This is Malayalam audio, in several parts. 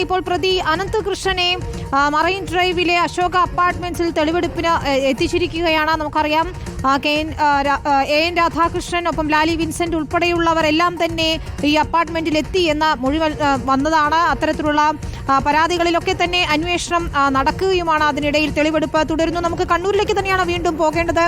ഇപ്പോൾ പ്രതി അനന്തകൃഷ്ണനെ മറൈൻ ഡ്രൈവിലെ അശോക അപ്പാർട്ട്മെന്റ്സിൽ തെളിവെടുപ്പിന് എത്തിച്ചിരിക്കുകയാണ്. നമുക്കറിയാം എൻ രാധാകൃഷ്ണൻ ഒപ്പം ലാലി വിൻസെന്റ് ഉൾപ്പെടെയുള്ളവരെല്ലാം തന്നെ ഈ അപ്പാർട്ട്മെന്റിൽ എത്തി എന്ന മൊഴി വന്നതാണ്. അത്തരത്തിലുള്ള പരാതികളിലൊക്കെ തന്നെ അന്വേഷണം നടക്കുകയുമാണ്. അതിനിടയിൽ തെളിവെടുപ്പ് തുടരുന്നു. നമുക്ക് കണ്ണൂരിലേക്ക് തന്നെയാണ് വീണ്ടും പോകേണ്ടത്.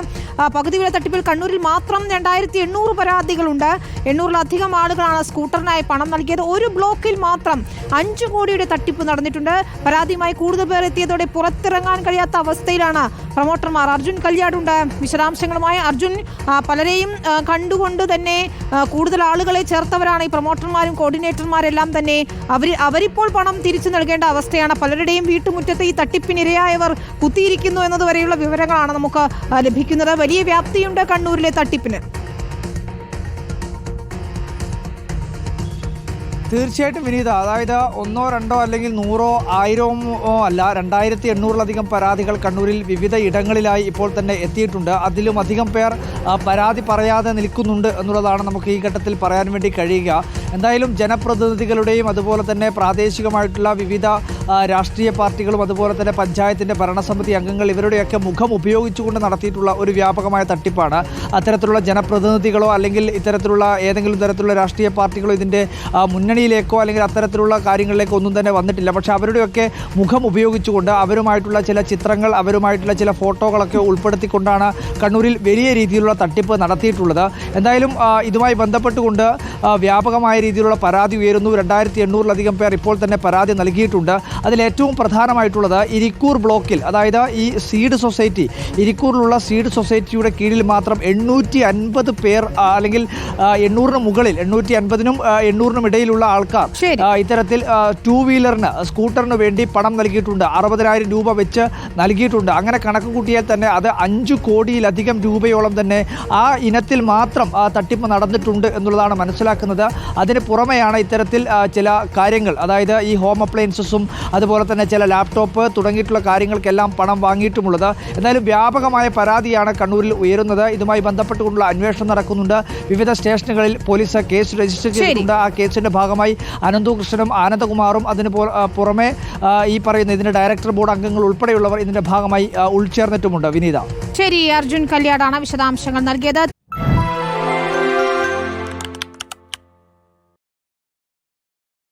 പകുതി വില തട്ടിപ്പിൽ കണ്ണൂരിൽ മാത്രം 2800 പരാതികളുണ്ട്. 800-ലധികം ആളുകളാണ് സ്കൂട്ടറിനായി പണം നൽകിയത്. ഒരു ബ്ലോക്കിൽ മാത്രം 5 കോടിയുടെ തട്ടിപ്പ് നടന്നിട്ടുണ്ട്. പരാതിയുമായി കൂടുതൽ പേർ എത്തിയതോടെ പുറത്തിറങ്ങാൻ കഴിയാത്ത അവസ്ഥയിലാണ് പ്രൊമോട്ടർമാർ. അർജുൻ കല്യാടുണ്ട് വിശദാംശങ്ങളുമായി. അർജുൻ, പലരെയും കണ്ടുകൊണ്ട് തന്നെ കൂടുതൽ ആളുകളെ ചേർത്തവരാണ് ഈ പ്രൊമോട്ടർമാരും കോർഡിനേറ്റർമാരെല്ലാം തന്നെ. അവരിപ്പോൾ പണം തിരിച്ചു നൽകേണ്ട അവസ്ഥയാണ്. പലരുടെയും വീട്ടുമുറ്റത്ത് ഈ തട്ടിപ്പിനിരയായവർ കുത്തിയിരിക്കുന്നു എന്നതുവരെയുള്ള വിവരങ്ങളാണ് നമുക്ക് ലഭിക്കുന്നത്. വലിയ വ്യാപ്തിയുണ്ട് കണ്ണൂരിലെ തട്ടിപ്പിന്. തീർച്ചയായിട്ടും വിനീത, അതായത് 1, 2 അല്ലെങ്കിൽ 100, 1000 അല്ല, 2800-ലധികം പരാതികൾ കണ്ണൂരിൽ വിവിധ ഇടങ്ങളിലായി ഇപ്പോൾ തന്നെ എത്തിയിട്ടുണ്ട്. അതിലും അധികം പേർ പരാതി പറയാതെ നിൽക്കുന്നുണ്ട് എന്നുള്ളതാണ് നമുക്ക് ഈ ഘട്ടത്തിൽ പറയാൻ വേണ്ടി കഴിയുക. എന്തായാലും ജനപ്രതിനിധികളുടെയും അതുപോലെ തന്നെ പ്രാദേശികമായിട്ടുള്ള വിവിധ രാഷ്ട്രീയ പാർട്ടികളും അതുപോലെ തന്നെ പഞ്ചായത്തിൻ്റെ ഭരണസമിതി അംഗങ്ങൾ ഇവരുടെയൊക്കെ മുഖം ഉപയോഗിച്ചുകൊണ്ട് നടത്തിയിട്ടുള്ള ഒരു വ്യാപകമായ തട്ടിപ്പാണ്. അത്തരത്തിലുള്ള ജനപ്രതിനിധികളോ അല്ലെങ്കിൽ ഇത്തരത്തിലുള്ള ഏതെങ്കിലും തരത്തിലുള്ള രാഷ്ട്രീയ പാർട്ടികളോ ഇതിൻ്റെ മുന്നണിയിലേക്കോ അല്ലെങ്കിൽ അത്തരത്തിലുള്ള കാര്യങ്ങളിലേക്കോ ഒന്നും തന്നെ വന്നിട്ടില്ല. പക്ഷേ അവരുടെയൊക്കെ മുഖം ഉപയോഗിച്ചുകൊണ്ട് അവരുമായിട്ടുള്ള ചില ചിത്രങ്ങൾ, അവരുമായിട്ടുള്ള ചില ഫോട്ടോകളൊക്കെ ഉൾപ്പെടുത്തിക്കൊണ്ടാണ് കണ്ണൂരിൽ വലിയ രീതിയിലുള്ള തട്ടിപ്പ് നടത്തിയിട്ടുള്ളത്. എന്തായാലും ഇതുമായി ബന്ധപ്പെട്ടുകൊണ്ട് വ്യാപകമായ രീതിയിലുള്ള പരാതി ഉയരുന്നു. 2800-ലധികം പേർ ഇപ്പോൾ തന്നെ പരാതി നൽകിയിട്ടുണ്ട്. അതിലേറ്റവും പ്രധാനമായിട്ടുള്ളത് ഇരിക്കൂർ ബ്ലോക്കിൽ, അതായത് ഈ സീഡ് സൊസൈറ്റി, ഇരിക്കൂറിലുള്ള സീഡ് സൊസൈറ്റിയുടെ കീഴിൽ മാത്രം 850 പേർ അല്ലെങ്കിൽ 800-ന് മുകളിൽ, 850-നും 800-നും ഇടയിലുള്ള ആൾക്കാർ ഇത്തരത്തിൽ 2 വീലറിന് സ്കൂട്ടറിന് വേണ്ടി പണം നൽകിയിട്ടുണ്ട്. 60,000 രൂപ വെച്ച് നൽകിയിട്ടുണ്ട്. അങ്ങനെ കണക്ക് കൂട്ടിയാൽ തന്നെ അത് 5 കോടിയിലധികം രൂപയോളം തന്നെ ആ ഇനത്തിൽ മാത്രം തട്ടിപ്പ് നടന്നിട്ടുണ്ട് എന്നുള്ളതാണ് മനസ്സിലാക്കുന്നത്. അതിന് പുറമെയാണ് ഇത്തരത്തിൽ ചില കാര്യങ്ങൾ, അതായത് ഈ ഹോം അപ്ലയൻസസും അതുപോലെ തന്നെ ചില ലാപ്ടോപ്പ് തുടങ്ങിയിട്ടുള്ള കാര്യങ്ങൾക്കെല്ലാം പണം വാങ്ങിയിട്ടുമുള്ളത്. എന്നാലും വ്യാപകമായ പരാതിയാണ് കണ്ണൂരിൽ ഉയരുന്നത്. ഇതുമായി ബന്ധപ്പെട്ടുകൊണ്ടുള്ള അന്വേഷണം നടക്കുന്നുണ്ട്. വിവിധ സ്റ്റേഷനുകളിൽ പോലീസ് കേസ് രജിസ്റ്റർ ചെയ്തിട്ടുണ്ട്. ആ കേസിന്റെ ഭാഗമായി അനന്തകൃഷ്ണനും ആനന്ദകുമാറും അതിന് പുറമെ ഈ പറയുന്ന ഇതിന്റെ ഡയറക്ടർ ബോർഡ് അംഗങ്ങൾ ഉൾപ്പെടെയുള്ളവർ ഇതിന്റെ ഭാഗമായി ഉൾച്ചേർന്നിട്ടുമുണ്ട്. വിനീത, ശരി, അർജുൻ കല്യാടാണ് വിശദാംശങ്ങൾ നൽകിയത്.